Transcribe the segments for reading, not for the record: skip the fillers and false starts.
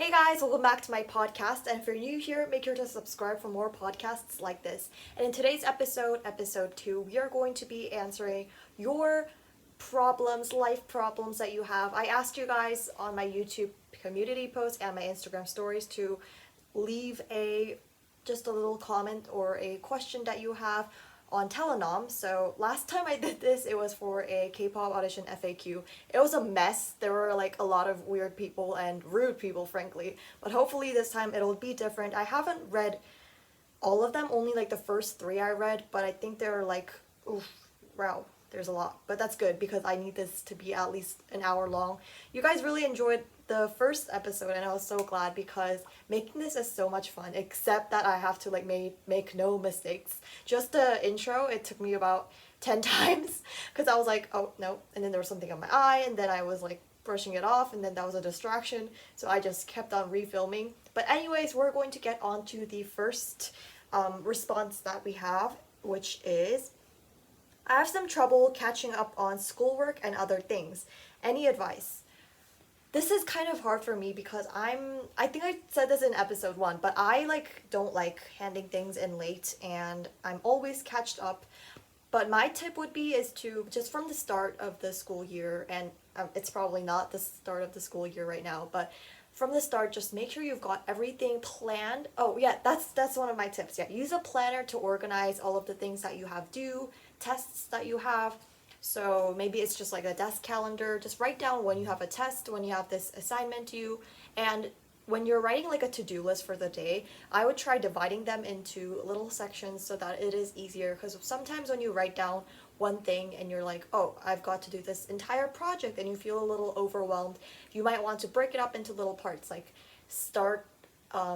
Hey guys, welcome back to my podcast. And if you're new here, make sure to subscribe for more podcasts like this. And in today's episode, episode 2, we are going to be answering your problems, life problems that you have. I asked you guys on my YouTube community post and my Instagram stories to leave just a little comment or a question that you have on Telenom. So last time I did this, it was for a K-pop audition FAQ. It was a mess. There were like a lot of weird people and rude people, frankly. But hopefully this time it'll be different. I haven't read all of them, only like the first 3 I read, but I think there are like, oof, wow, there's a lot. But that's good because I need this to be at least an hour long. You guys really enjoyed the first episode and I was so glad because making this is so much fun, except that I have to like make no mistakes. Just the intro, it took me about 10 times because I was like, oh no, and then there was something on my eye and then I was like brushing it off and then that was a distraction, so I just kept on refilming. But anyways, we're going to get on to the first response that we have, which is, I have some trouble catching up on schoolwork and other things. Any advice? This is kind of hard for me because I think I said this in episode 1, but I don't like handing things in late and I'm always catched up. But my tip would be is to just from the start of the school year, and it's probably not the start of the school year right now, but from the start, just make sure you've got everything planned. Oh yeah, that's one of my tips. Yeah, use a planner to organize all of the things that you have due, tests that you have. So maybe it's just like a desk calendar. Just write down when you have a test, when you have this assignment due, and when you're writing like a to-do list for the day, I would try dividing them into little sections so that it is easier, because sometimes when you write down one thing and you're like, oh, I've got to do this entire project and you feel a little overwhelmed, you might want to break it up into little parts, like start I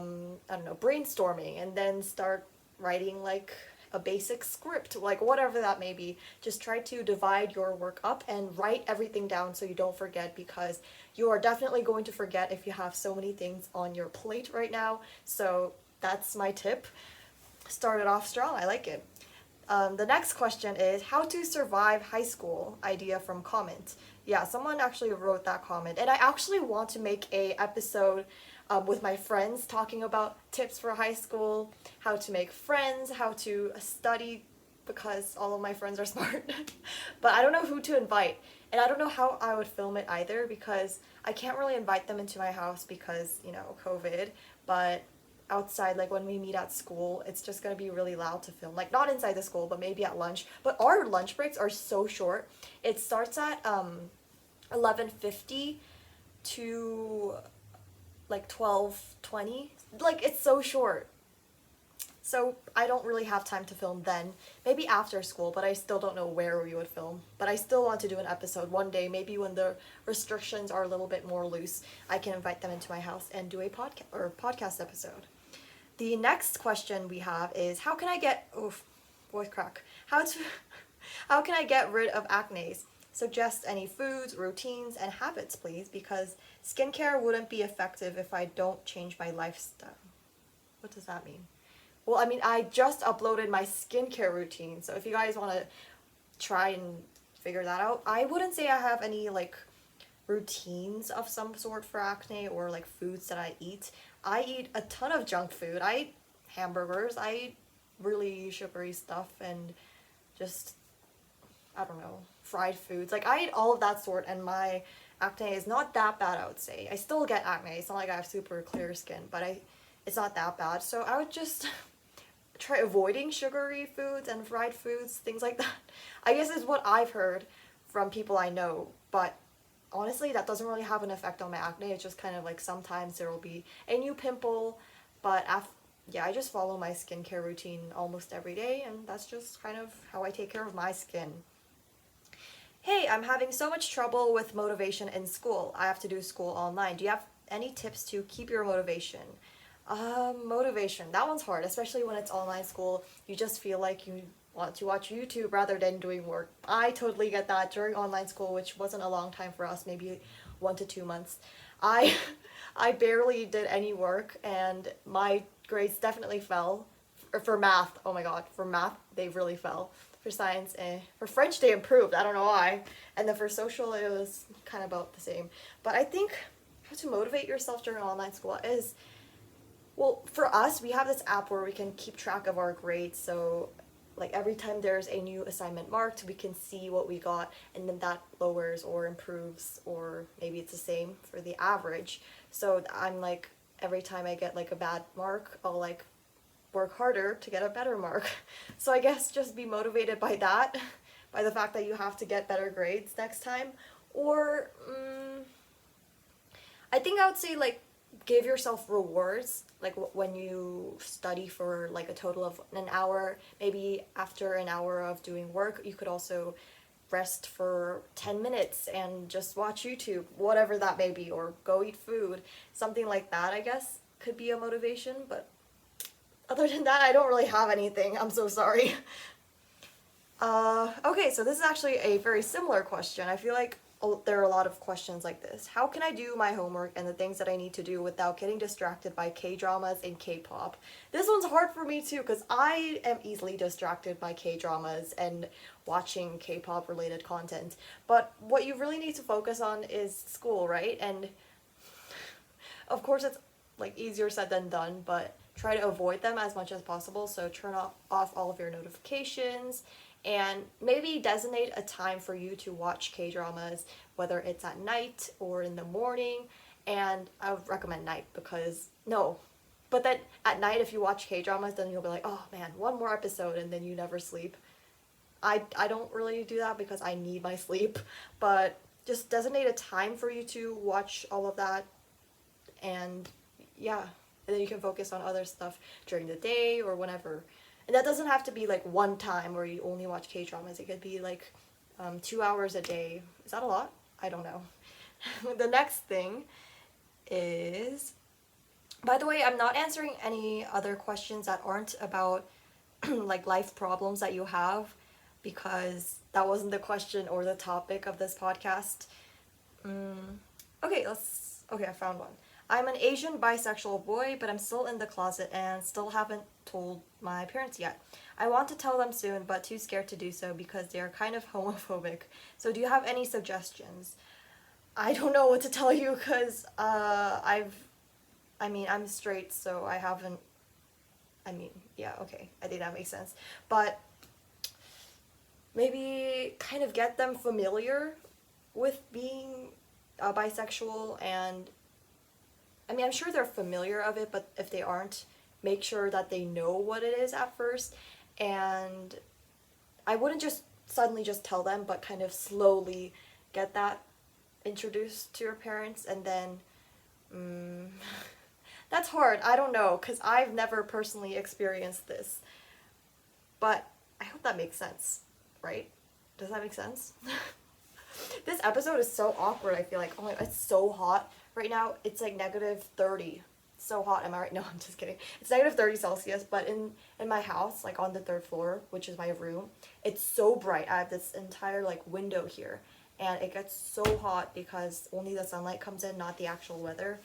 don't know, brainstorming and then start writing like a basic script, like whatever that may be. Just try to divide your work up and write everything down so you don't forget, because you are definitely going to forget if you have so many things on your plate right now. So that's my tip. Start it off strong. I like it. The next question is how to survive high school, idea from comment. Yeah, someone actually wrote that comment, and I actually want to make a episode with my friends talking about tips for high school, how to make friends, how to study, because all of my friends are smart. But I don't know who to invite, and I don't know how I would film it either, because I can't really invite them into my house because, you know, COVID. But outside, like when we meet at school, it's just gonna be really loud to film, like not inside the school but maybe at lunch. But our lunch breaks are so short. It starts at 11:50 to like 12:20. Like it's so short, so I don't really have time to film then. Maybe after school, but I still don't know where we would film. But I still want to do an episode one day, maybe when the restrictions are a little bit more loose. I can invite them into my house and do a podcast episode. The next question we have is how can I get voice crack. How can I get rid of acne? Suggest any foods, routines, and habits, please, because skincare wouldn't be effective if I don't change my lifestyle. What does that mean? Well, I mean, I just uploaded my skincare routine, so if you guys want to try and figure that out. I wouldn't say I have any like routines of some sort for acne or like foods that I eat. I eat a ton of junk food. I eat hamburgers. I eat really sugary stuff and just, I don't know, fried foods. Like I eat all of that sort, and my acne is not that bad, I would say. I still get acne. It's not like I have super clear skin, but it's not that bad. So I would just try avoiding sugary foods and fried foods, things like that. I guess is what I've heard from people I know, but honestly that doesn't really have an effect on my acne. It's just kind of like sometimes there will be a new pimple, but yeah, I just follow my skincare routine almost every day, and that's just kind of how I take care of my skin. Hey, I'm having so much trouble with motivation in school. I have to do school online. Do you have any tips to keep your motivation? Motivation. That one's hard, especially when it's online school. You just feel like you want to watch YouTube rather than doing work. I totally get that. During online school, which wasn't a long time for us, maybe 1 to 2 months, I I barely did any work and my grades definitely fell. For math, oh my god, for math they really fell. For science, for French they improved, I don't know why. And then for social it was kind of about the same. But I think how to motivate yourself during online school is, well, for us, we have this app where we can keep track of our grades. So, like every time there's a new assignment marked, we can see what we got, and then that lowers or improves, or maybe it's the same for the average. So I'm like, every time I get like a bad mark, I'll like work harder to get a better mark. So I guess just be motivated by that, by the fact that you have to get better grades next time. Or I think I would say like give yourself rewards, like when you study for like a total of an hour, maybe after an hour of doing work, you could also rest for 10 minutes and just watch YouTube, whatever that may be, or go eat food. Something like that, I guess, could be a motivation, but other than that, I don't really have anything. I'm so sorry. Okay, so this is actually a very similar question. I feel like there are a lot of questions like this. How can I do my homework and the things that I need to do without getting distracted by K-dramas and K-pop? This one's hard for me too, because I am easily distracted by K-dramas and watching K-pop related content. But what you really need to focus on is school, right? And of course it's like easier said than done, but try to avoid them as much as possible. So turn off all of your notifications, and maybe designate a time for you to watch K-dramas, whether it's at night or in the morning. And I would recommend night, because but then at night if you watch K-dramas, then you'll be like, oh man, one more episode, and then you never sleep. I don't really do that because I need my sleep, but just designate a time for you to watch all of that, and yeah, and then you can focus on other stuff during the day or whenever. And that doesn't have to be like one time where you only watch K-dramas. It could be like 2 hours a day. Is that a lot? I don't know. The next thing is, by the way, I'm not answering any other questions that aren't about like life problems that you have, because that wasn't the question or the topic of this podcast. Okay, I found one. I'm an Asian bisexual boy, but I'm still in the closet and still haven't told my parents yet. I want to tell them soon, but too scared to do so because they are kind of homophobic. So do you have any suggestions? I don't know what to tell you, because I'm straight, so I haven't, yeah, okay, I think that makes sense. But maybe kind of get them familiar with being bisexual, and I'm sure they're familiar of it, but if they aren't, make sure that they know what it is at first. And I wouldn't just suddenly just tell them, but kind of slowly get that introduced to your parents. And then that's hard, I don't know, because I've never personally experienced this, but I hope that makes sense, right? Does that make sense? This episode is so awkward, I feel like. Oh my god, it's so hot right now. It's like -30. So hot, am I right? No, I'm just kidding. It's -30 Celsius, but in my house, like on the 3rd floor, which is my room, it's so bright. I have this entire like window here, and it gets so hot because only the sunlight comes in, not the actual weather.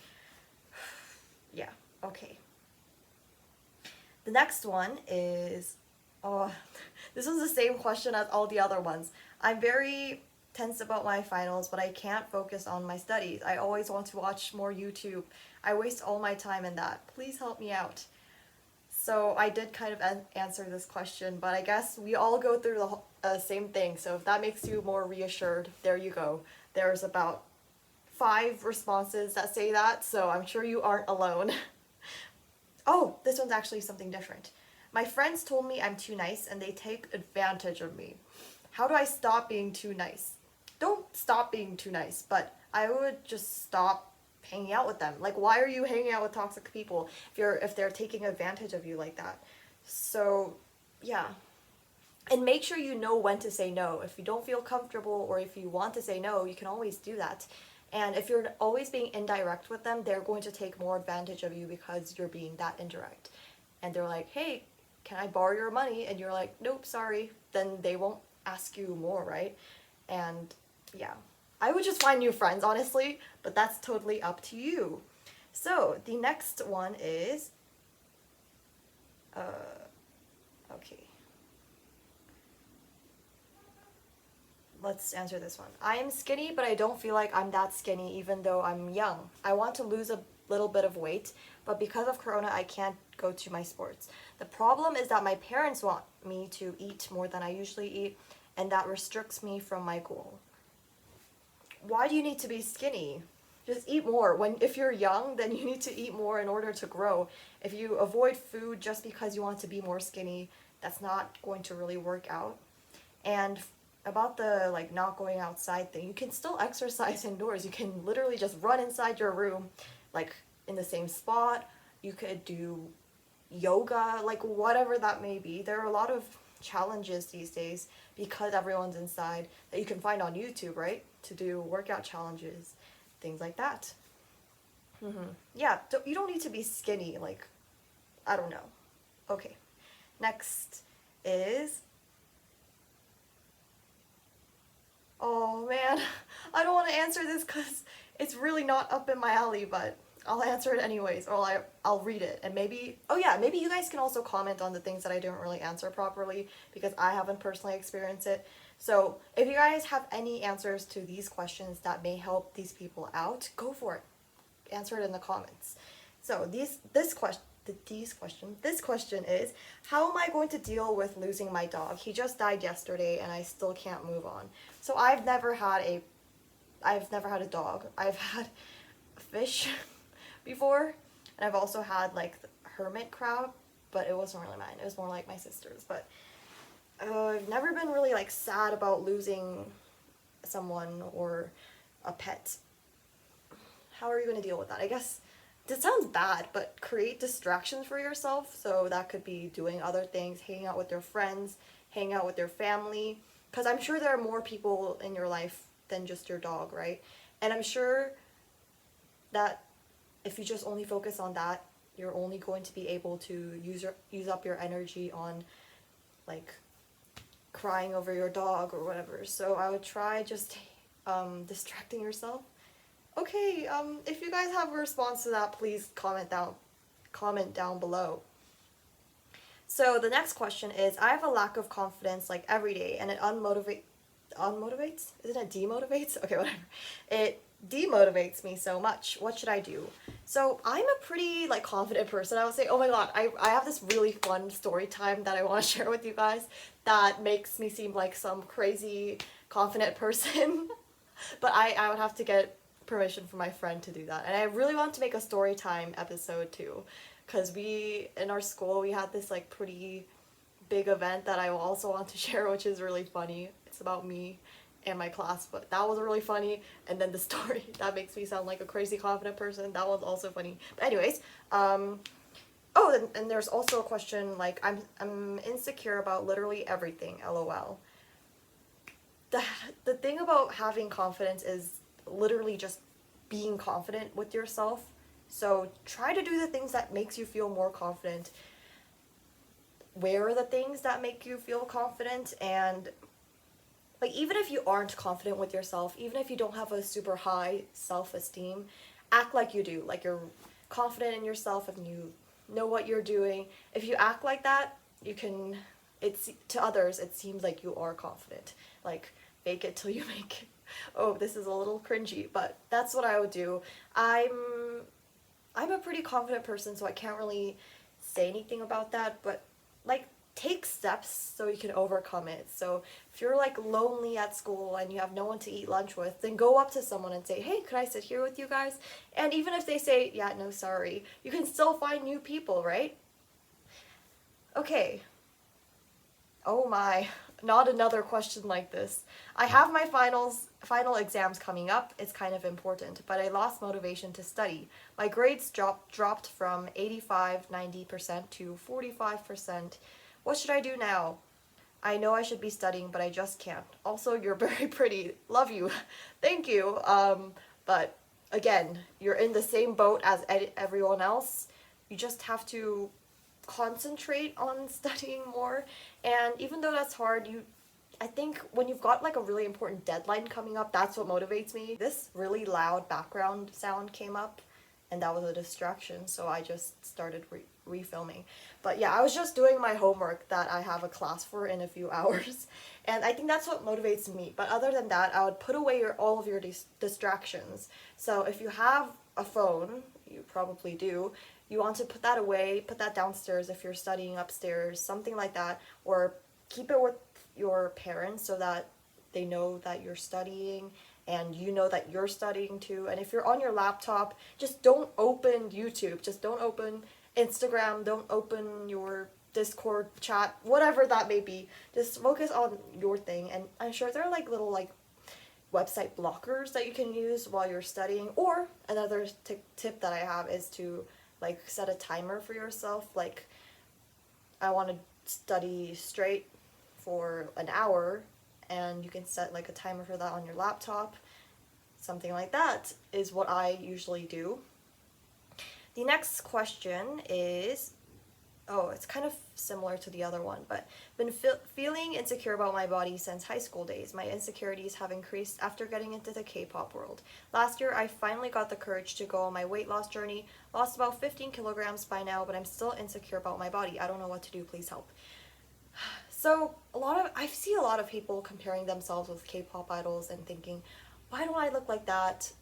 Yeah, okay. The next one is, this was the same question as all the other ones. I'm very tense about my finals, but I can't focus on my studies. I always want to watch more YouTube. I waste all my time in that. Please help me out. So I did kind of answer this question, but I guess we all go through the same thing. So if that makes you more reassured, there you go. There's about 5 responses that say that, so I'm sure you aren't alone. Oh, this one's actually something different. My friends told me I'm too nice and they take advantage of me. How do I stop being too nice? Don't stop being too nice, but I would just stop hanging out with them. Like, why are you hanging out with toxic people if they're taking advantage of you like that? So, yeah. And make sure you know when to say no. If you don't feel comfortable or if you want to say no, you can always do that. And if you're always being indirect with them, they're going to take more advantage of you because you're being that indirect. And they're like, hey, can I borrow your money? And you're like, nope, sorry. Then they won't ask you more, right? And yeah, I would just find new friends, honestly, but that's totally up to you. So the next one is, okay. Let's answer this one. I am skinny, but I don't feel like I'm that skinny even though I'm young. I want to lose a little bit of weight, but because of Corona, I can't go to my sports. The problem is that my parents want me to eat more than I usually eat, and that restricts me from my goal. Why do you need to be skinny? Just eat more. If you're young, then you need to eat more in order to grow. If you avoid food just because you want to be more skinny, that's not going to really work out. And about the like not going outside thing, you can still exercise indoors. You can literally just run inside your room, like in the same spot. You could do yoga, like whatever that may be. There are a lot of challenges these days because everyone's inside that you can find on YouTube, right? To do workout challenges, things like that. Yeah, you don't need to be skinny, like, I don't know. Okay, next is, oh man, I don't want to answer this because it's really not up in my alley, but I'll answer it anyways, or I'll read it, and maybe, oh yeah, maybe you guys can also comment on the things that I didn't really answer properly, because I haven't personally experienced it. So if you guys have any answers to these questions that may help these people out, go for it. Answer it in the comments. So this question is, how am I going to deal with losing my dog? He just died yesterday and I still can't move on. So I've never had a dog. I've had a fish before, and I've also had like the hermit crab, but it wasn't really mine. It was more like my sister's. But I've never been really like sad about losing someone or a pet. How are you going to deal with that? I guess that sounds bad, but create distractions for yourself. So that could be doing other things, hanging out with your friends, hanging out with your family, because I'm sure there are more people in your life than just your dog, right? And I'm sure that if you just only focus on that, you're only going to be able to use up your energy on like crying over your dog or whatever. So I would try just distracting yourself. Okay, if you guys have a response to that, please comment down below. So the next question is, I have a lack of confidence like every day, and it unmotivates? Isn't it demotivates? Okay, whatever. It demotivates me so much. What should I do? So I'm a pretty like confident person, I would say. Oh my god, I have this really fun story time that I want to share with you guys that makes me seem like some crazy confident person. But I would have to get permission from my friend to do that. And I really want to make a story time episode too, because in our school we had this like pretty big event that I also want to share, which is really funny. It's about me and my class, but that was really funny. And then the story that makes me sound like a crazy confident person, that was also funny. But anyways, oh, and there's also a question like, I'm insecure about literally everything, lol. The thing about having confidence is literally just being confident with yourself. So try to do the things that makes you feel more confident. Wear the things that make you feel confident, and like even if you aren't confident with yourself, even if you don't have a super high self-esteem, act like you do. Like you're confident in yourself and you know what you're doing. If you act like that, to others it seems like you are confident. Like fake it till you make it. Oh, this is a little cringy, but that's what I would do. I'm a pretty confident person, so I can't really say anything about that, but like take steps so you can overcome it. So if you're like lonely at school and you have no one to eat lunch with, then go up to someone and say, hey, could I sit here with you guys? And even if they say, yeah, no, sorry, you can still find new people, right? Okay. Oh my, not another question like this. I have my final exams coming up. It's kind of important, but I lost motivation to study. My grades dropped from 90% to 45%. What should I do now? I know I should be studying, but I just can't. Also, you're very pretty. Love you. Thank you. But again, you're in the same boat as everyone else. You just have to concentrate on studying more. And even though that's hard, I think when you've got like a really important deadline coming up, that's what motivates me. This really loud background sound came up. and that was a distraction, so I just started refilming. But yeah, I was just doing my homework that I have a class for in a few hours, and I think that's what motivates me. But other than that, I would put away all of your distractions. So if you have a phone, you probably do, you want to put that away, put that downstairs if you're studying upstairs, something like that, or keep it with your parents so that they know that you're studying and you know that you're studying too. And if you're on your laptop, just don't open YouTube, just don't open Instagram, don't open your Discord chat, whatever that may be. Just focus on your thing. And I'm sure there are like little like website blockers that you can use while you're studying. Or another tip that I have is to like set a timer for yourself. Like, I want to study straight for an hour, and you can set like a timer for that on your laptop. Something like that is what I usually do. The next question is, it's kind of similar to the other one, but been feeling insecure about my body since high school days. My insecurities have increased after getting into the K-pop world. Last year, I finally got the courage to go on my weight loss journey. Lost about 15 kilograms by now, but I'm still insecure about my body. I don't know what to do. Please help. So I see a lot of people comparing themselves with K-pop idols and thinking, why don't I look like that?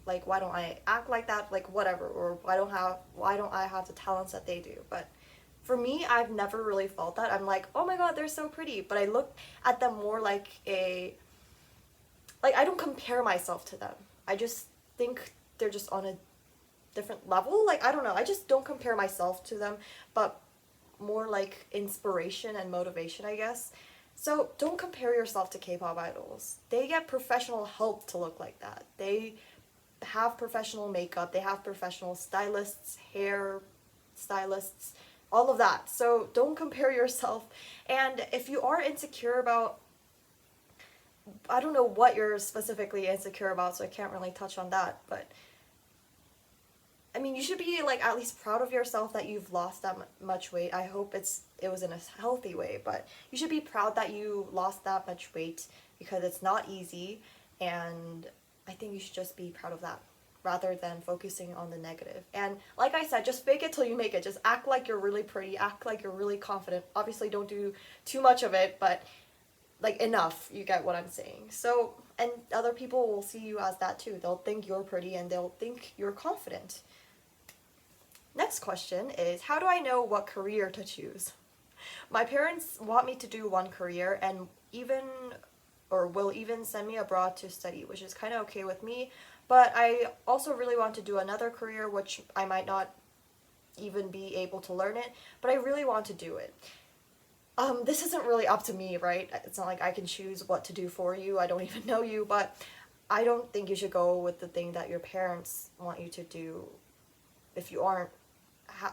Like, why don't I act like that? Like, whatever. Or why don't I have the talents that they do? But for me, I've never really felt that. I'm like, oh my god, they're so pretty. But I look at them more like I don't compare myself to them. I just think they're just on a different level. Like, I don't know. I just don't compare myself to them, but more like inspiration and motivation, I guess. So don't compare yourself to K-pop idols. They get professional help to look like that. They have professional makeup. They have professional stylists, hair stylists, all of that. So don't compare yourself. And if you are insecure about, I don't know what you're specifically insecure about, so I can't really touch on that, but I mean, you should be like at least proud of yourself that you've lost that much weight. I hope it was in a healthy way, but you should be proud that you lost that much weight, because it's not easy, and I think you should just be proud of that rather than focusing on the negative. And like I said, just fake it till you make it. Just act like you're really pretty, act like you're really confident. Obviously don't do too much of it, but like enough. You get what I'm saying. So, and other people will see you as that too. They'll think you're pretty and they'll think you're confident. Next question is, how do I know what career to choose? My parents want me to do one career and will even send me abroad to study, which is kind of okay with me, but I also really want to do another career, which I might not even be able to learn it, but I really want to do it. This isn't really up to me, right? It's not like I can choose what to do for you. I don't even know you, but I don't think you should go with the thing that your parents want you to do if you aren't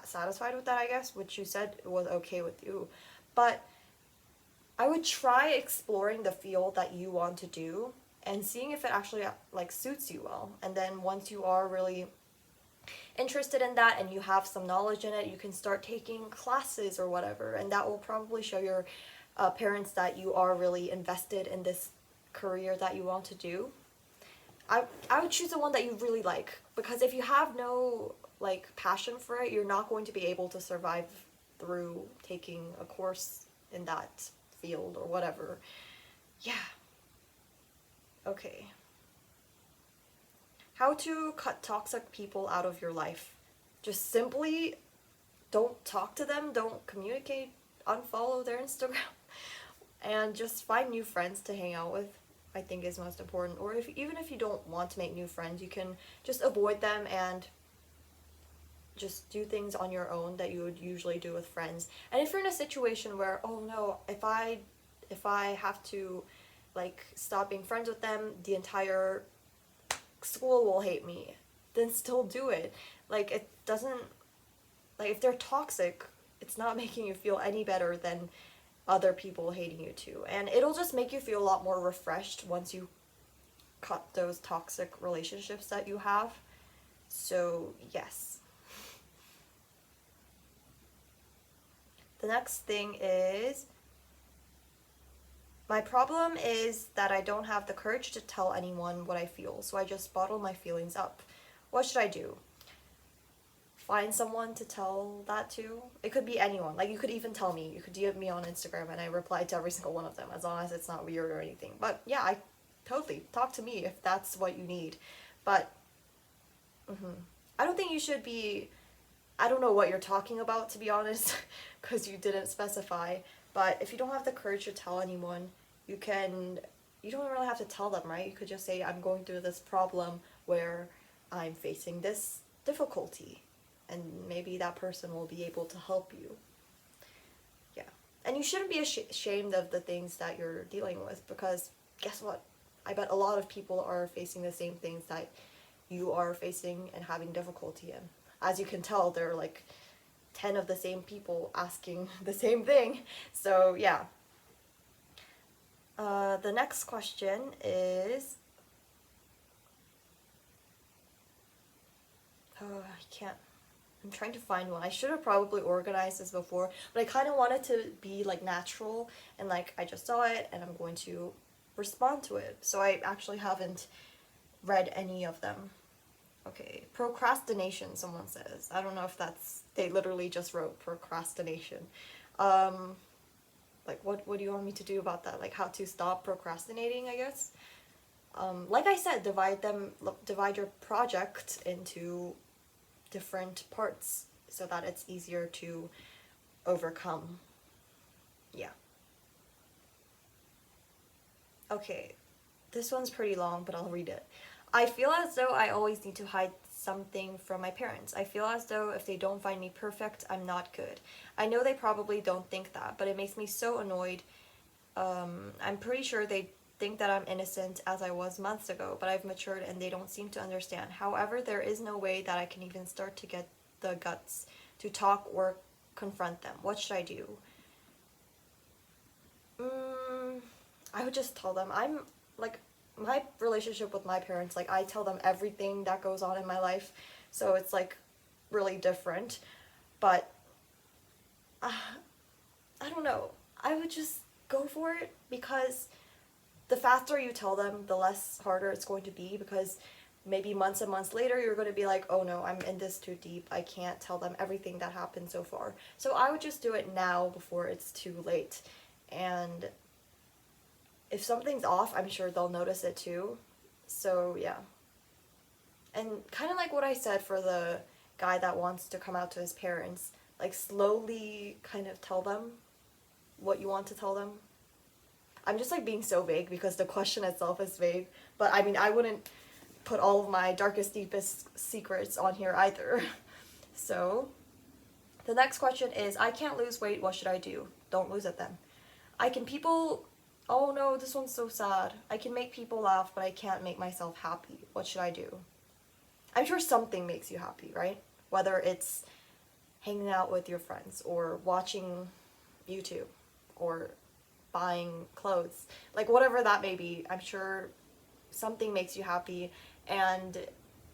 satisfied with that, I guess, which you said was okay with you. But I would try exploring the field that you want to do and seeing if it actually like suits you well. And then once you are really interested in that and you have some knowledge in it, you can start taking classes or whatever, and that will probably show your parents that you are really invested in this career that you want to do. I would choose the one that you really like, because if you have no like passion for it, you're not going to be able to survive through taking a course in that field or whatever. Yeah. Okay. How to cut toxic people out of your life. Just simply don't talk to them, don't communicate, unfollow their Instagram, and just find new friends to hang out with, I think is most important. Or even if you don't want to make new friends, you can just avoid them and just do things on your own that you would usually do with friends. And if you're in a situation where, oh no, if I have to like stop being friends with them, the entire school will hate me, then still do it. Like, it doesn't, like, if they're toxic, it's not making you feel any better than other people hating you too. And it'll just make you feel a lot more refreshed once you cut those toxic relationships that you have. So yes. The next thing is, my problem is that I don't have the courage to tell anyone what I feel, so I just bottle my feelings up. What should I do? find someone to tell that to. It could be anyone. Like, you could even tell me. You could DM me on Instagram and I reply to every single one of them, as long as it's not weird or anything. But yeah, I totally talk to me if that's what you need. But I don't think you should be, I don't know what you're talking about, to be honest, because you didn't specify. But if you don't have the courage to tell anyone, you don't really have to tell them, right? You could just say, I'm going through this problem where I'm facing this difficulty, and maybe that person will be able to help you. Yeah. And you shouldn't be ashamed of the things that you're dealing with, because guess what? I bet a lot of people are facing the same things that you are facing and having difficulty in. As you can tell, there are like 10 of the same people asking the same thing. So yeah. The next question is, I'm trying to find one. I should have probably organized this before, but I kind of wanted to be like natural and like I just saw it and I'm going to respond to it. So I actually haven't read any of them. Okay, procrastination, someone says. I don't know if they literally just wrote procrastination. Like, what do you want me to do about that? Like, how to stop procrastinating, I guess? Like I said, divide your project into different parts so that it's easier to overcome. Yeah. Okay, this one's pretty long, but I'll read it. I feel as though I always need to hide something from my parents. I feel as though if they don't find me perfect, I'm not good. I know they probably don't think that, but it makes me so annoyed. I'm pretty sure they think that I'm innocent as I was months ago, but I've matured and they don't seem to understand. However, there is no way that I can even start to get the guts to talk or confront them. What should I do? I would just tell them. I'm like, my relationship with my parents, like I tell them everything that goes on in my life, so it's like really different. But I don't know, I would just go for it, because the faster you tell them, the less harder it's going to be, because maybe months and months later you're going to be like, oh no, I'm in this too deep, I can't tell them everything that happened so far. So I would just do it now before it's too late. And if something's off, I'm sure they'll notice it too. So yeah. And kind of like what I said for the guy that wants to come out to his parents, like slowly kind of tell them what you want to tell them. I'm just like being so vague because the question itself is vague, but I mean, I wouldn't put all of my darkest, deepest secrets on here either. So the next question is, I can't lose weight, what should I do? Don't lose it then. Oh no, this one's so sad. I can make people laugh, but I can't make myself happy. What should I do? I'm sure something makes you happy, right? Whether it's hanging out with your friends, or watching YouTube, or buying clothes. Like, whatever that may be, I'm sure something makes you happy. And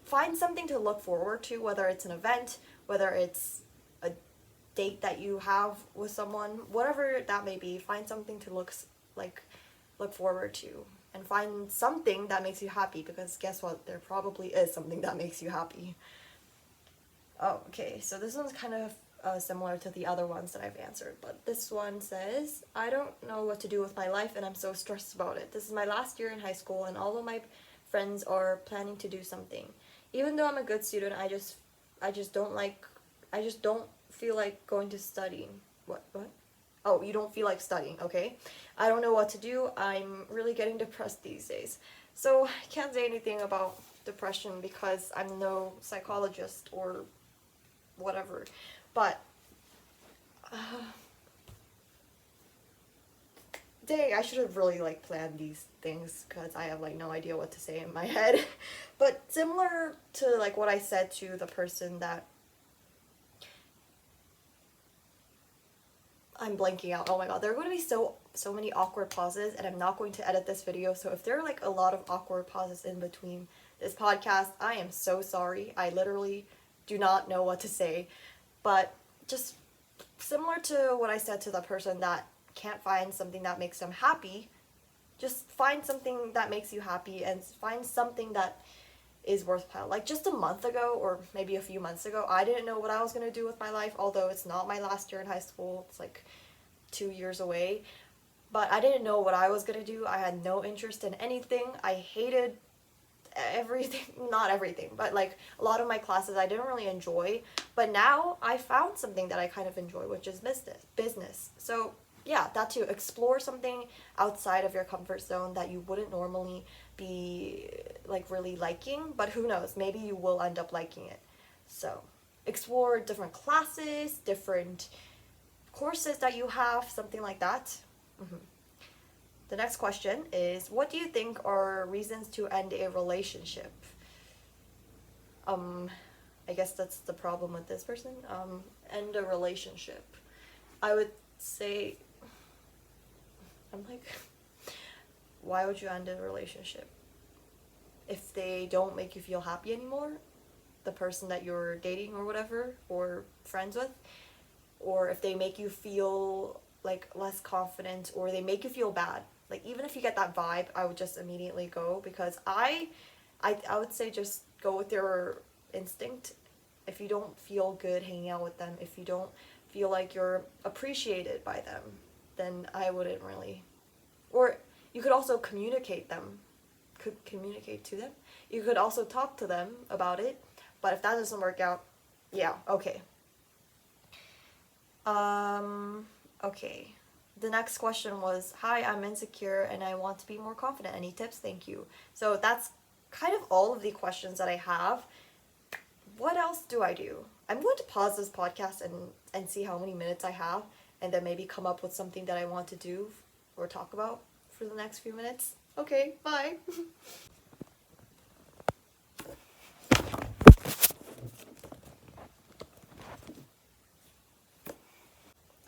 find something to look forward to, whether it's an event, whether it's a date that you have with someone, whatever that may be. Find something to look forward to, and find something that makes you happy, because guess what, there probably is something that makes you happy. Oh, okay, so this one's kind of similar to the other ones that I've answered, but this one says, I don't know what to do with my life and I'm so stressed about it. This is my last year in high school and all of my friends are planning to do something. Even though I'm a good student, I just don't feel like going to studying. What? Oh, you don't feel like studying, okay. I don't know what to do. I'm really getting depressed these days. So I can't say anything about depression because I'm no psychologist or whatever. But, dang, I should have really like planned these things because I have like no idea what to say in my head. But similar to like what I said to the person that I'm blanking out. Oh my god, there are going to be so many awkward pauses, and I'm not going to edit this video, so if there are like a lot of awkward pauses in between this podcast, I am so sorry. I literally do not know what to say. But just similar to what I said to the person that can't find something that makes them happy, just find something that makes you happy and find something that is worthwhile. Like just a month ago or maybe a few months ago, I didn't know what I was going to do with my life, although it's not my last year in high school. It's like 2 years away. But I didn't know what I was going to do. I had no interest in anything. I hated everything, not everything, but like a lot of my classes I didn't really enjoy. But now I found something that I kind of enjoy, which is business. So yeah, that too. Explore something outside of your comfort zone that you wouldn't normally be like really liking, but who knows, maybe you will end up liking it. So explore different classes, different courses that you have, something like that. The next question is, what do you think are reasons to end a relationship? I guess that's the problem with this person. End a relationship. I would say, I'm like, why would you end a relationship? If they don't make you feel happy anymore, the person that you're dating or whatever, or friends with, or if they make you feel like less confident, or they make you feel bad. Like even if you get that vibe, I would just immediately go, because I would say just go with your instinct. If you don't feel good hanging out with them, if you don't feel like you're appreciated by them, then I wouldn't really. Or you could also communicate to them. You could also talk to them about it. But if that doesn't work out, yeah, okay. Okay. The next question was, hi, I'm insecure and I want to be more confident. Any tips? Thank you. So that's kind of all of the questions that I have. What else do I do? I'm going to pause this podcast and see how many minutes I have, and then maybe come up with something that I want to do or talk about for the next few minutes. Okay, bye.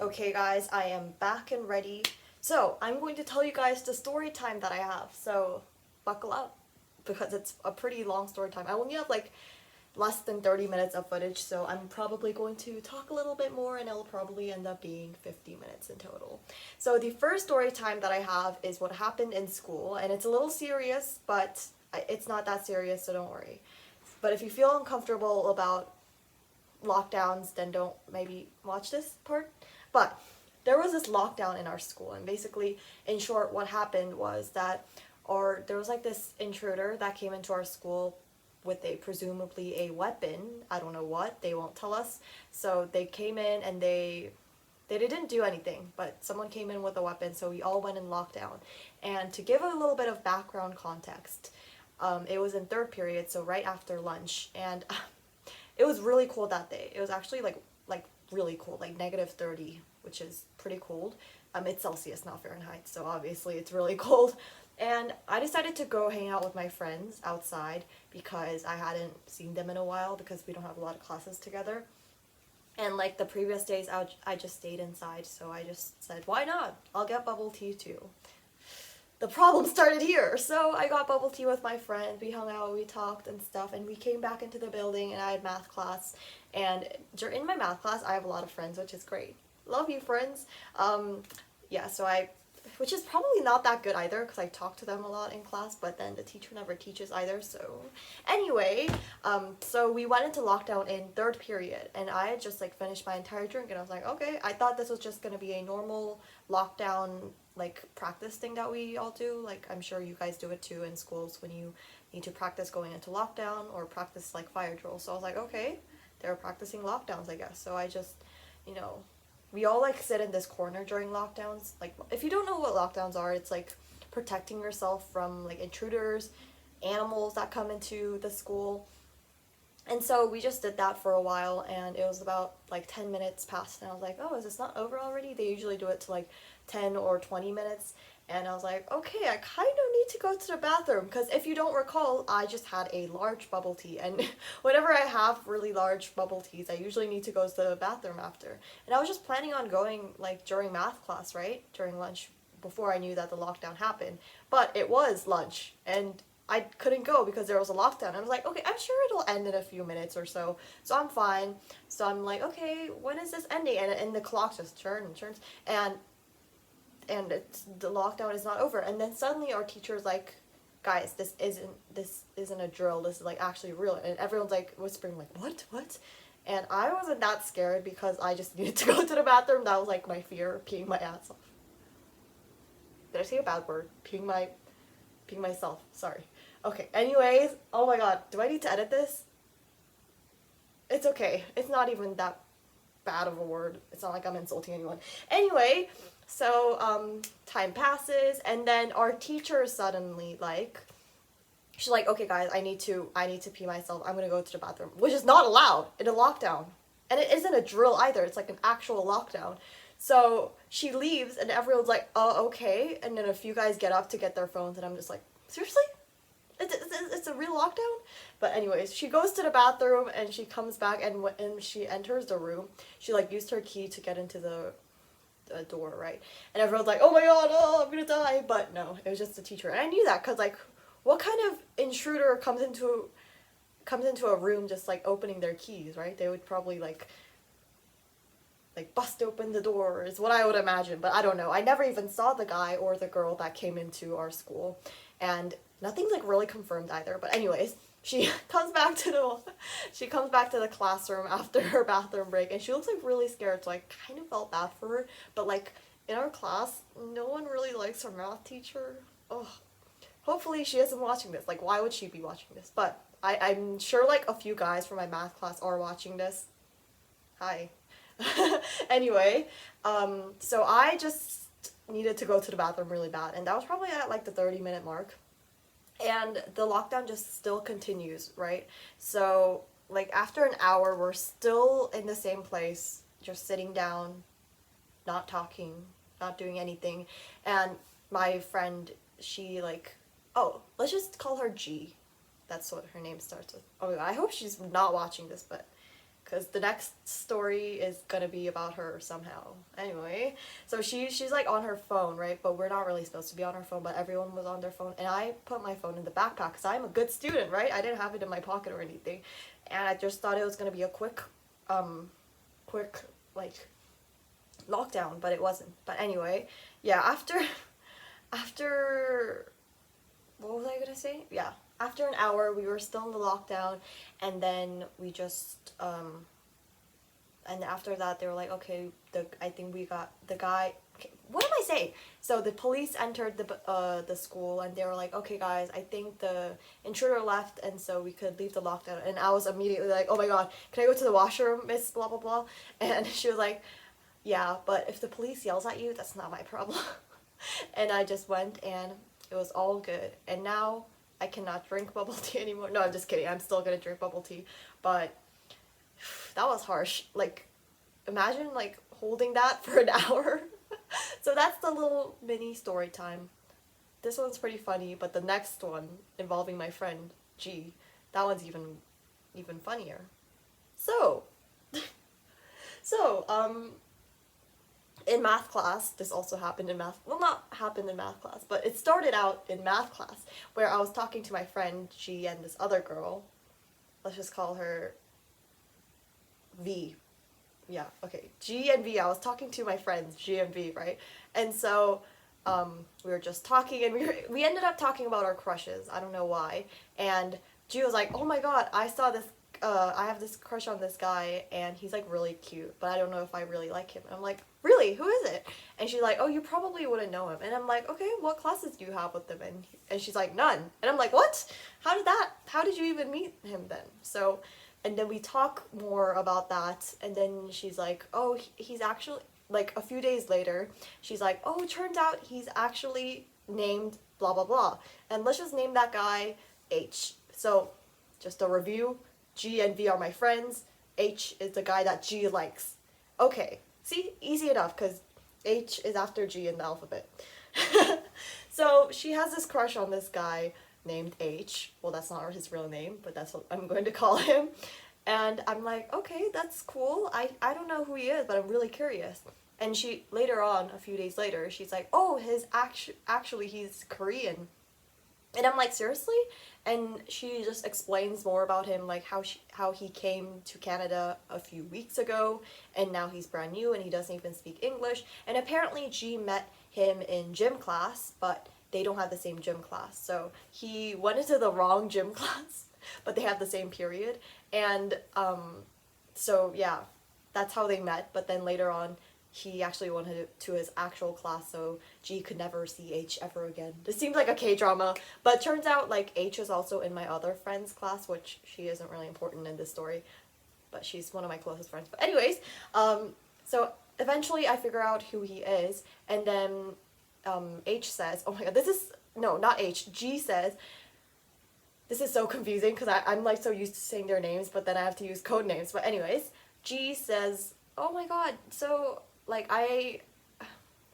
Okay guys, I am back and ready. So I'm going to tell you guys the story time that I have. So buckle up, because it's a pretty long story time. I only have like less than 30 minutes of footage, so I'm probably going to talk a little bit more, and it'll probably end up being 50 minutes in total. So the first story time that I have is what happened in school, and it's a little serious, but it's not that serious, so don't worry. But if you feel uncomfortable about lockdowns, then don't maybe watch this part. But there was this lockdown in our school, and basically, in short, what happened was that there was like this intruder that came into our school with presumably a weapon. I don't know what, they won't tell us. So they came in and they didn't do anything, but someone came in with a weapon, so we all went in lockdown. And to give a little bit of background context, it was in third period, so right after lunch, and it was really cold that day. It was actually like really cold, like -30, which is pretty cold. It's Celsius, not Fahrenheit, so obviously it's really cold. And I decided to go hang out with my friends outside because I hadn't seen them in a while, because we don't have a lot of classes together. And like the previous days, I just stayed inside, so I just said, why not? I'll get bubble tea too. The problem started here. So I got bubble tea with my friend, we hung out, we talked and stuff, and we came back into the building, and I had math class. And in my math class, I have a lot of friends, which is great. Love you, friends. Yeah, so which is probably not that good either, because I talk to them a lot in class, but then the teacher never teaches either. So anyway, so we went into lockdown in third period, and I had just like finished my entire drink, and I was like, okay, I thought this was just going to be a normal lockdown like practice thing that we all do. Like I'm sure you guys do it too in schools when you need to practice going into lockdown or practice like fire drills. So I was like, okay, they're practicing lockdowns, I guess. So I just, we all like sit in this corner during lockdowns. Like if you don't know what lockdowns are, it's like protecting yourself from like intruders, animals that come into the school. And so we just did that for a while, and it was about like 10 minutes past, and I was like, oh, is this not over already? They usually do it to like 10 or 20 minutes. And I was like, okay, I kind of need to go to the bathroom, because if you don't recall, I just had a large bubble tea, and whenever I have really large bubble teas, I usually need to go to the bathroom after. And I was just planning on going like during math class, right? During lunch, before I knew that the lockdown happened. But it was lunch, and I couldn't go because there was a lockdown. I was like, okay, I'm sure it'll end in a few minutes or so I'm fine. So I'm like, okay, when is this ending? And the clock just turns, and the lockdown is not over. And then suddenly our teacher's like, guys, this isn't a drill, this is like actually real. And everyone's like whispering like, what? And I wasn't that scared because I just needed to go to the bathroom. That was like my fear, peeing my ass off. Did I say a bad word? Peeing myself, sorry. Okay, anyways, oh my god, do I need to edit this? It's okay, it's not even that bad of a word. It's not like I'm insulting anyone. Anyway, so time passes, and then our teacher suddenly like, she's like, okay guys, I need to pee myself. I'm gonna go to the bathroom, which is not allowed in a lockdown, and it isn't a drill either. It's like an actual lockdown. So she leaves, and everyone's like, oh okay. And then a few guys get up to get their phones, and I'm just like, seriously? It's a real lockdown? But anyways, she goes to the bathroom and she comes back, and when she enters the room, she like used her key to get into the door, right? And everyone's like, oh my god, oh, I'm gonna die. But no, it was just the teacher. And I knew that because like, what kind of intruder comes into a room just like opening their keys, right? They would probably like bust open the door is what I would imagine, but I don't know. I never even saw the guy or the girl that came into our school, and nothing's like really confirmed either. But anyways, she comes back to the classroom after her bathroom break, and she looks like really scared, so I kind of felt bad for her. But like, in our class, no one really likes her math teacher. Ugh. Hopefully she isn't watching this. Like, why would she be watching this? But I'm sure like a few guys from my math class are watching this. Hi. Anyway, so I just needed to go to the bathroom really bad, and that was probably at like the 30-minute mark, and the lockdown just still continues, right? So like after an hour, we're still in the same place, just sitting down, not talking, not doing anything. And my friend, she like, oh, let's just call her G. That's what her name starts with. Oh, I hope she's not watching this, but because the next story is gonna be about her somehow. Anyway, so she's like on her phone, right? But we're not really supposed to be on our phone, but everyone was on their phone, and I put my phone in the backpack because I'm a good student, right? I didn't have it in my pocket or anything, and I just thought it was gonna be a quick like lockdown, but it wasn't. But anyway, yeah, after what was I gonna say? Yeah. After an hour, we were still in the lockdown, and then we just, and after that, they were like, okay, I think we got the guy, okay, what am I saying? So the police entered the school, and they were like, okay guys, I think the intruder left, and so we could leave the lockdown. And I was immediately like, oh my god, can I go to the washroom, miss blah blah blah? And she was like, yeah, but if the police yells at you, that's not my problem. And I just went, and it was all good. And now I cannot drink bubble tea anymore. No, I'm just kidding. I'm still gonna drink bubble tea. But that was harsh. Like, imagine like holding that for an hour. So that's the little mini story time. This one's pretty funny, but the next one involving my friend G, that one's even funnier. So in math class, this also happened in math, well, not happened in math class, but it started out in math class, where I was talking to my friend G and this other girl. Let's just call her V. Yeah, okay, G and V. I was talking to my friends G and V, right? And so we were just talking, and we ended up talking about our crushes. I don't know why. And G was like, oh my god, I have this crush on this guy, and he's like really cute, but I don't know if I really like him. And I'm like, really? Who is it? And she's like, oh, you probably wouldn't know him. And I'm like, okay, what classes do you have with him? And she's like, none. And I'm like, what? How did you even meet him then? So, and then we talk more about that, and then she's like, oh, he's actually, like a few days later, she's like, oh, it turns out he's actually named blah blah blah, and let's just name that guy H. So, just a review. G and V are my friends. H is the guy that G likes. Okay, see? Easy enough, because H is after G in the alphabet. So she has this crush on this guy named H. Well, that's not his real name, but that's what I'm going to call him. And I'm like, okay, that's cool. I don't know who he is, but I'm really curious. And she, later on, a few days later, she's like, oh, actually he's Korean. And I'm like, seriously? And she just explains more about him, like how he came to Canada a few weeks ago, and now he's brand new and he doesn't even speak English. And apparently G met him in gym class, but they don't have the same gym class. So he went into the wrong gym class, but they have the same period. And so yeah, that's how they met. But then later on, he actually went to his actual class, so G could never see H ever again. This seems like a K-drama, but turns out like H is also in my other friend's class, which she isn't really important in this story, but she's one of my closest friends. But anyways, so eventually I figure out who he is, and then H says, oh my god, not H, G says, this is so confusing because I'm like so used to saying their names, but then I have to use code names. But anyways, G says, oh my god, so like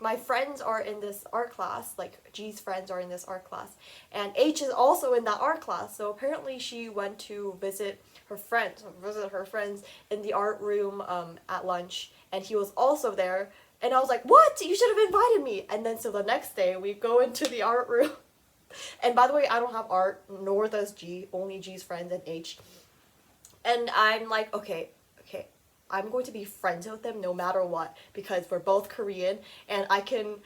my friends are in this art class, like G's friends are in this art class, and H is also in that art class. So apparently she went to visit her friends in the art room at lunch, and he was also there. And I was like, what? You should have invited me. And then so the next day we go into the art room. And by the way, I don't have art, nor does G, only G's friends and H. And I'm like, okay, I'm going to be friends with them no matter what, because we're both Korean, and I can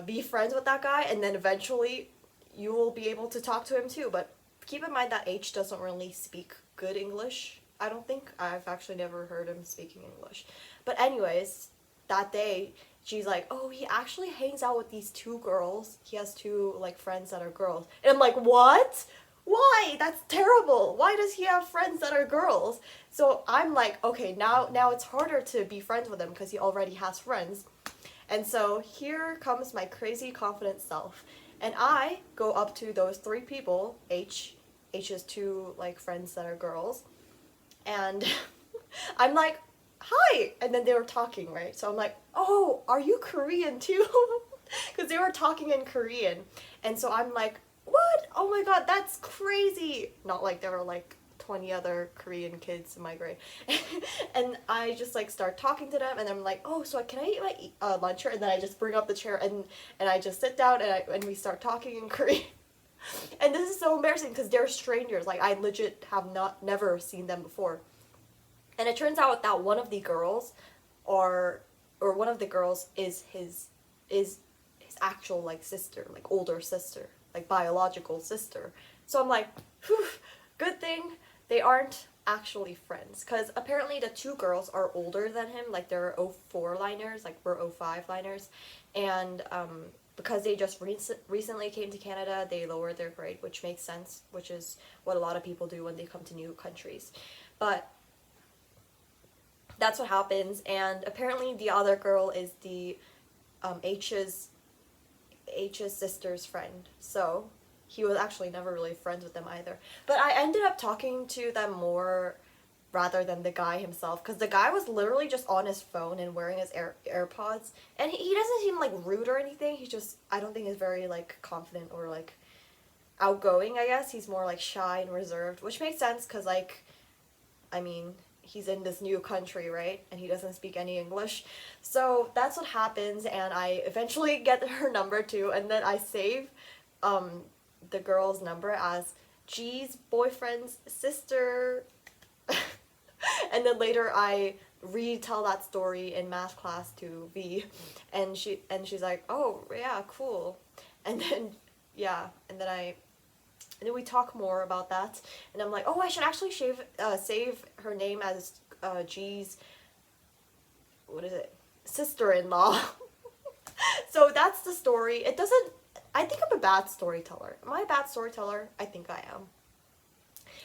be friends with that guy, and then eventually you will be able to talk to him too. But keep in mind that H doesn't really speak good English, I don't think. I've actually never heard him speaking English. But anyways, that day, she's like, oh, he actually hangs out with these two girls. He has two, like, friends that are girls. And I'm like, what? Why? That's terrible. Why does he have friends that are girls? So I'm like, okay, now it's harder to be friends with him because he already has friends. And so here comes my crazy confident self. And I go up to those three people, H's two, like, friends that are girls. And I'm like, hi! And then they were talking, right? So I'm like, oh, are you Korean too? Because they were talking in Korean. And so I'm like, what? Oh my god, that's crazy! Not like there were like 20 other Korean kids in my grade. And I just like start talking to them, and I'm like, oh, so can I eat my lunch here? And then I just bring up the chair, and I just sit down, and we start talking in Korean. And this is so embarrassing because they're strangers. Like, I legit have never seen them before. And it turns out that one of the girls, or one of the girls is his actual like sister, like older sister, like biological sister. So I'm like, whew, good thing they aren't actually friends, because apparently the two girls are older than him, like they're 04 liners, like we're 05 liners, and because they just recently came to Canada, they lowered their grade, which makes sense, which is what a lot of people do when they come to new countries. But that's what happens, and apparently the other girl is the H's sister's friend, so he was actually never really friends with them either. But I ended up talking to them more rather than the guy himself, because the guy was literally just on his phone and wearing his AirPods, and he doesn't seem like rude or anything. He just, I don't think he's very like confident or like outgoing, I guess. He's more like shy and reserved, which makes sense because, like, I mean, he's in this new country, right? And he doesn't speak any English. So that's what happens, and I eventually get her number too, and then I save the girl's number as G's boyfriend's sister. And then later I retell that story in math class to V, and she's like, oh yeah, cool. And then and then we talk more about that, and I'm like, oh, I should actually save her name as G's, what is it, sister-in-law. So that's the story. I think I'm a bad storyteller. Am I a bad storyteller? I think I am.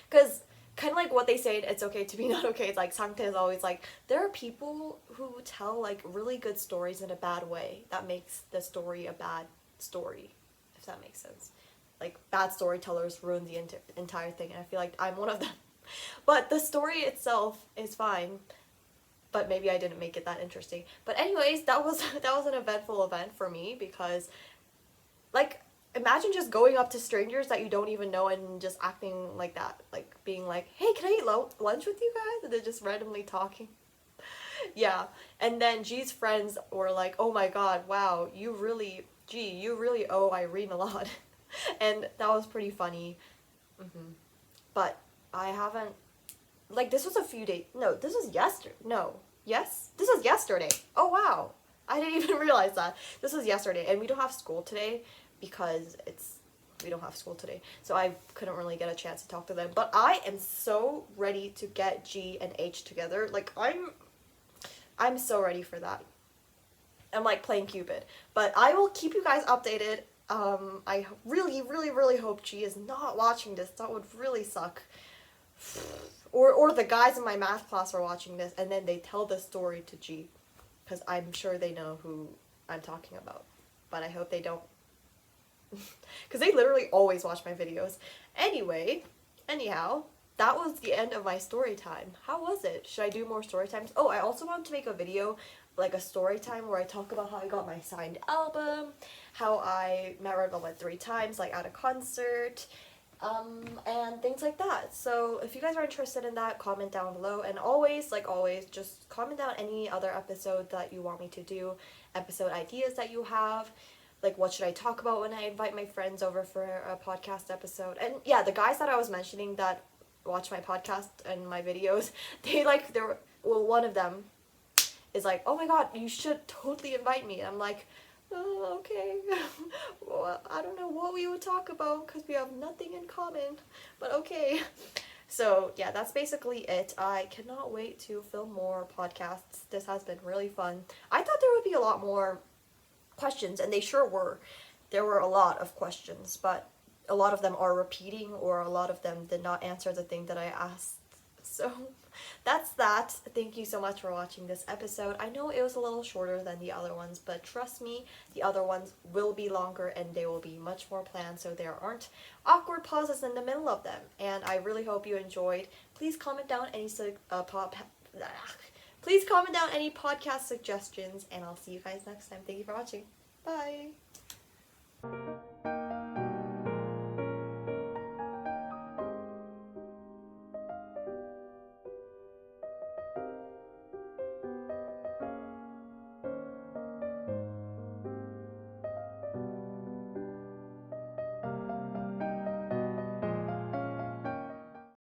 Because kind of like what they say, it's okay to be not okay. It's like Sangte is always like, there are people who tell like really good stories in a bad way. That makes the story a bad story, if that makes sense. Like, bad storytellers ruin the entire thing, and I feel like I'm one of them. But the story itself is fine, but maybe I didn't make it that interesting. But anyways, that was an eventful event for me, because, like, imagine just going up to strangers that you don't even know and just acting like that, like being like, hey, can I eat lunch with you guys? And they're just randomly talking. Yeah, and then G's friends were like, oh my god, wow, you really owe Irene a lot. And that was pretty funny. But I haven't, like, this was a few days, no, this was yesterday, this was yesterday. Oh wow, I didn't even realize that. This was yesterday, and we don't have school today because we don't have school today, so I couldn't really get a chance to talk to them. But I am so ready to get G and H together. Like, I'm so ready for that. I'm like playing Cupid. But I will keep you guys updated. I really, really, really hope G is not watching this. That would really suck. Or the guys in my math class are watching this, and then they tell the story to G, because I'm sure they know who I'm talking about. But I hope they don't. Because they literally always watch my videos. Anyhow, that was the end of my story time. How was it? Should I do more story times? Oh, I also want to make a video, like a story time, where I talk about how I got my signed album, how I met Red Velvet 3 times, like at a concert, and things like that. So if you guys are interested in that, comment down below. And always, like always, just comment down any other episode that you want me to do, episode ideas that you have. Like, what should I talk about when I invite my friends over for a podcast episode? And yeah, the guys that I was mentioning that watch my podcast and my videos, one of them is like, oh my god, you should totally invite me. And I'm like, oh, okay. Well, I don't know what we would talk about because we have nothing in common, but okay. So yeah, that's basically it. I cannot wait to film more podcasts. This has been really fun. I thought there would be a lot more questions, and they sure were. There were a lot of questions, but a lot of them are repeating, or a lot of them did not answer the thing that I asked. So that's that. Thank you so much for watching this episode. I know it was a little shorter than the other ones, but trust me, the other ones will be longer and they will be much more planned, so there aren't awkward pauses in the middle of them. And I really hope you enjoyed. Please comment down any Please comment down any podcast suggestions, and I'll see you guys next time. Thank you for watching. Bye!